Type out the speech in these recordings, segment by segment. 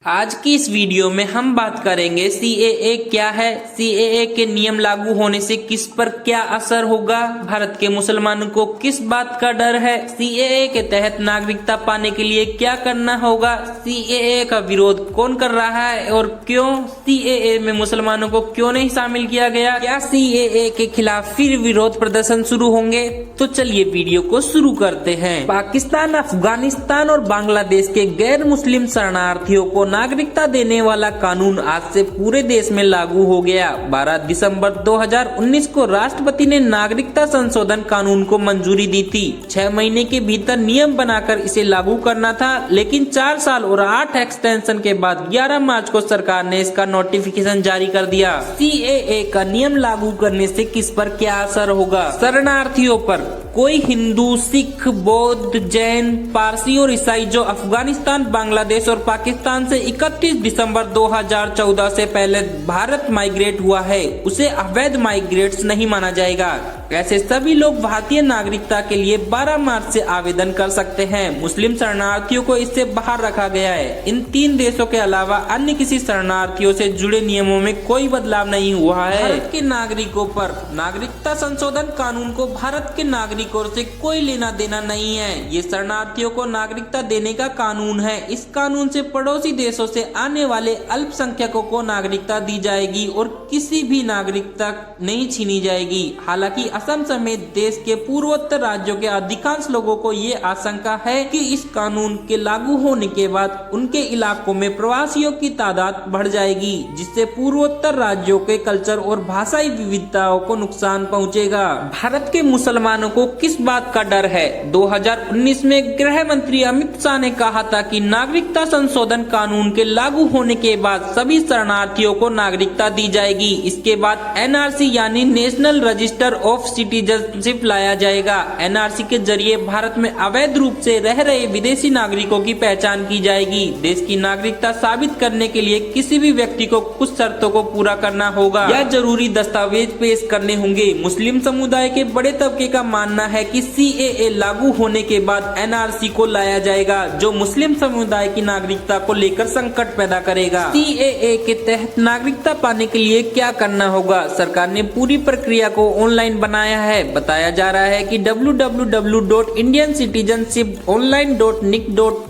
आज की इस वीडियो में हम बात करेंगे सीएए क्या है, सीएए के नियम लागू होने से किस पर क्या असर होगा, भारत के मुसलमानों को किस बात का डर है, सीएए के तहत नागरिकता पाने के लिए क्या करना होगा, सीएए का विरोध कौन कर रहा है और क्यों, सीएए में मुसलमानों को क्यों नहीं शामिल किया गया, क्या सीएए के खिलाफ फिर विरोध प्रदर्शन शुरू होंगे। तो चलिए वीडियो को शुरू करते हैं। पाकिस्तान, अफगानिस्तान और बांग्लादेश के गैर मुस्लिम शरणार्थियों को नागरिकता देने वाला कानून आज से पूरे देश में लागू हो गया। 12 दिसंबर 2019 को राष्ट्रपति ने नागरिकता संशोधन कानून को मंजूरी दी थी। 6 महीने के भीतर नियम बनाकर इसे लागू करना था, लेकिन 4 साल और 8 एक्सटेंशन के बाद 11 मार्च को सरकार ने इसका नोटिफिकेशन जारी कर दिया। सीएए का नियम लागू करने से किस पर क्या असर होगा। शरणार्थियों पर कोई हिंदू, सिख, बौद्ध, जैन, पारसी और ईसाई जो अफगानिस्तान, बांग्लादेश और पाकिस्तान से 31 दिसंबर 2014 से पहले भारत माइग्रेट हुआ है, उसे अवैध माइग्रेट्स नहीं माना जाएगा। ऐसे सभी लोग भारतीय नागरिकता के लिए 12 मार्च से आवेदन कर सकते हैं। मुस्लिम शरणार्थियों को इससे बाहर रखा गया है। इन 3 देशों के अलावा अन्य किसी शरणार्थियों से जुड़े नियमों में कोई बदलाव नहीं हुआ है। भारत के नागरिकों पर नागरिकता संशोधन कानून को भारत के नागरिकों से कोई लेना देना नहीं है। ये शरणार्थियों को नागरिकता देने का कानून है। इस कानून से पड़ोसी देशों से आने वाले अल्पसंख्यकों को नागरिकता दी जाएगी और किसी भी नागरिकता नहीं छीनी जाएगी। हालांकि असम समेत देश के पूर्वोत्तर राज्यों के अधिकांश लोगों को ये आशंका है कि इस कानून के लागू होने के बाद उनके इलाकों में प्रवासियों की तादाद बढ़ जाएगी, जिससे पूर्वोत्तर राज्यों के कल्चर और भाषाई विविधताओं को नुकसान पहुंचेगा। भारत के मुसलमानों को किस बात का डर है। 2019 में गृह मंत्री अमित शाह ने कहा था कि नागरिकता संशोधन कानून के लागू होने के बाद सभी शरणार्थियों को नागरिकता दी जाएगी। इसके बाद एनआरसी यानी नेशनल रजिस्टर ऑफ सिटीजनशिप लाया जाएगा। एनआरसी के जरिए भारत में अवैध रूप से रह रहे विदेशी नागरिकों की पहचान की जाएगी। देश की नागरिकता साबित करने के लिए किसी भी व्यक्ति को कुछ शर्तों को पूरा करना होगा या जरूरी दस्तावेज पेश करने होंगे। मुस्लिम समुदाय के बड़े तबके का मानना है कि सीएए लागू होने के बाद एनआरसी को लाया जाएगा, जो मुस्लिम समुदाय की नागरिकता को लेकर संकट पैदा करेगा। सीएए के तहत नागरिकता पाने के लिए क्या करना होगा। सरकार ने पूरी प्रक्रिया को ऑनलाइन बनाया है। बताया जा रहा है कि www.indiancitizenshiponline.nic.in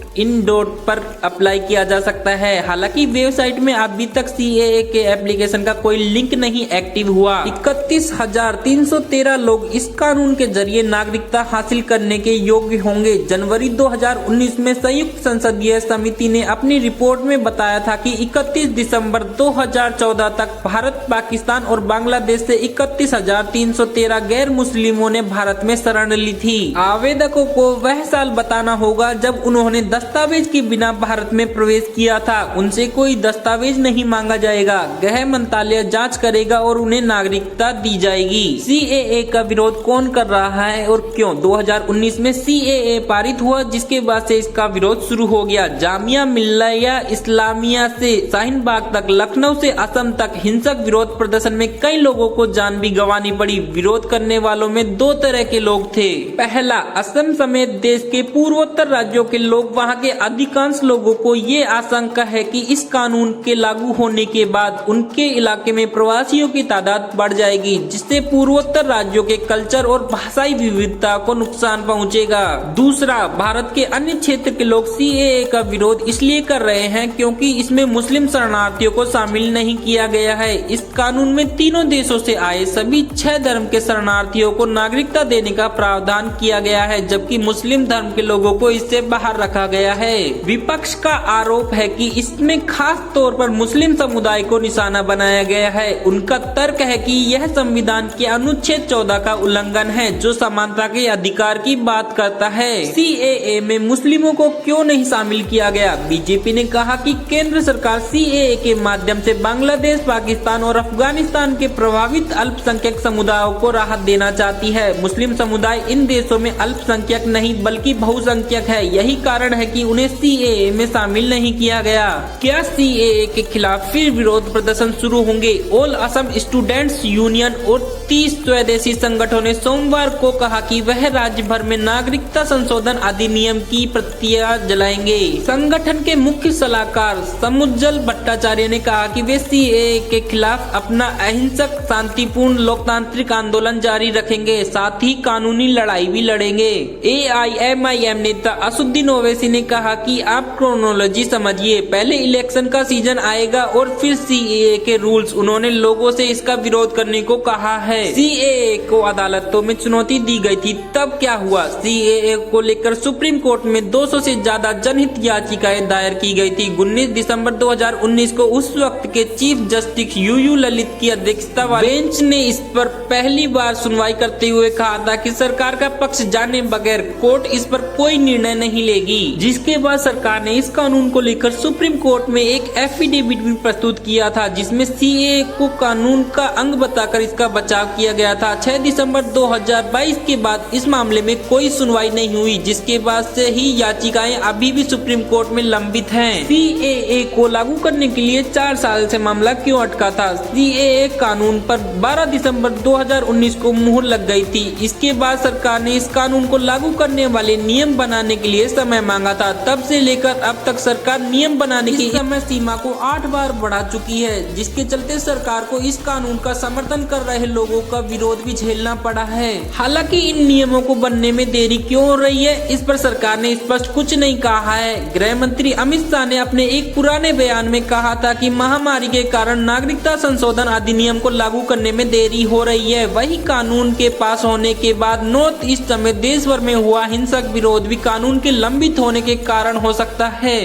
पर अप्लाई किया जा सकता है। हालांकि वेबसाइट में अभी तक सीएए के एप्लीकेशन का कोई लिंक नहीं एक्टिव हुआ। 31,313 लोग इस कानून के जरिए नागरिकता हासिल करने के योग्य होंगे। जनवरी 2019 में संयुक्त संसदीय समिति ने अपनी रिपोर्ट में बताया था कि 31 दिसंबर 2014 तक भारत, पाकिस्तान और बांग्लादेश से 31,313 गैर मुस्लिमों ने भारत में शरण ली थी। आवेदकों को वह साल बताना होगा जब उन्होंने दस्तावेज के बिना भारत में प्रवेश किया था। उनसे कोई दस्तावेज नहीं मांगा जाएगा। गृह मंत्रालय जांच करेगा और उन्हें नागरिकता दी जाएगी। सीएए का विरोध कौन कर रहा है और क्यों। 2019 में सीएए पारित हुआ, जिसके बाद से इसका विरोध शुरू हो गया। जामिया मिल्लिया इस्लामिया से शाहीन बाग तक, लखनऊ से असम तक हिंसक विरोध प्रदर्शन में कई लोगों को जान भी गंवानी पड़ी। विरोध करने वालों में 2 तरह के लोग थे। पहला, असम समेत देश के पूर्वोत्तर राज्यों के लोग। वहां के अधिकांश लोगों को ये आशंका है कि इस कानून के लागू होने के बाद उनके इलाके में प्रवासियों की तादाद बढ़ जाएगी, जिससे पूर्वोत्तर राज्यों के कल्चर और भाषाई विविधता को नुकसान पहुंचेगा। दूसरा, भारत के अन्य क्षेत्र के लोग सीएए का विरोध इसलिए कर रहे हैं क्योंकि इसमें मुस्लिम शरणार्थियों को शामिल नहीं किया गया है। इस कानून में तीनों देशों से आए सभी 6 धर्म के शरणार्थियों को नागरिकता देने का प्रावधान किया गया है, जबकि मुस्लिम धर्म के लोगों को इससे बाहर रखा गया है। विपक्ष का आरोप है कि इसमें खास तौर पर मुस्लिम समुदाय को निशाना बनाया गया है। उनका तर्क है कि यह संविधान के अनुच्छेद 14 का उल्लंघन है, जो समानता के अधिकार की बात करता है। सीएए में मुस्लिमों को क्यों नहीं शामिल किया गया। बीजेपी ने कहा कि केंद्र सरकार सीएए के माध्यम से बांग्लादेश, पाकिस्तान और अफगानिस्तान के प्रभावित अल्पसंख्यक समुदायों को राहत देना चाहती है। मुस्लिम समुदाय इन देशों में अल्पसंख्यक नहीं बल्कि बहुसंख्यक है। यही कारण है कि उन्हें CAA में शामिल नहीं किया गया। क्या CAA के खिलाफ फिर विरोध प्रदर्शन शुरू होंगे? ऑल असम स्टूडेंट्स यूनियन और 30 स्वदेशी संगठनों ने सोमवार को कहा कि वह राज्य भर में नागरिकता संशोधन अधिनियम की प्रतियां जलाएंगे। संगठन के मुख्य सलाहकार समुज्जल भट्टाचार्य ने कहा कि वे CAA के खिलाफ अपना अहिंसक शांतिपूर्ण लोकतांत्रिक आंदोलन जारी रखेंगे, साथ ही कानूनी लड़ाई भी लड़ेंगे। AIMIM नेता असुद्दीन ओवैसी ने कहा कि आप क्रोनोलॉजी समझिए, पहले इलेक्शन का सीजन आएगा और फिर CAA के रूल्स। उन्होंने लोगों से इसका विरोध करने को कहा है। CAA को अदालतों में चुनौती दी गई थी, तब क्या हुआ? CAA को लेकर सुप्रीम कोर्ट में 200 से ज्यादा जनहित याचिकाएं दायर की गई थी। 19 दिसंबर 2019 को उस वक्त के चीफ जस्टिस UU ललित की अध्यक्षता वाली बेंच ने इस पर पहली बार सुनवाई करते हुए कहा था कि सरकार का पक्ष जाने बगैर कोर्ट इस पर कोई निर्णय नहीं लेगी। जिसके बाद सरकार ने इस कानून को लेकर सुप्रीम कोर्ट में एक एफिडेविट भी प्रस्तुत किया था, जिसमें CAA को कानून का अंग बताकर इसका बचाव किया गया था। 6 दिसंबर 2022 के बाद इस मामले में कोई सुनवाई नहीं हुई, जिसके बाद से ही याचिकाएं अभी भी सुप्रीम कोर्ट में लंबित हैं। CAA को लागू करने के लिए 4 साल से मामला क्यों अटका था? CAA कानून पर 12 दिसंबर 2019 को मुहर लग गई थी। इसके बाद सरकार ने इस कानून को लागू करने वाले नियम बनाने के लिए समय मांगा था। तब से लेकर अब तक सरकार नियम बनाने की समय सीमा को 8 बार बढ़ा चुकी है, जिसके चलते सरकार को इस कानून का समर्थन कर रहे लोगों का विरोध भी झेलना पड़ा है। हालांकि इन नियमों को बनने में देरी क्यों हो रही है, इस पर सरकार ने स्पष्ट कुछ नहीं कहा है। गृह मंत्री अमित शाह ने अपने एक पुराने बयान में कहा था कि महामारी के कारण नागरिकता संशोधन अधिनियम को लागू करने में देरी हो रही है। वही कानून के पास होने के बाद नॉर्थ ईस्ट समेत देश भर में हुआ हिंसक विरोध भी कानून के लंबित होने के कारण हो सकता है।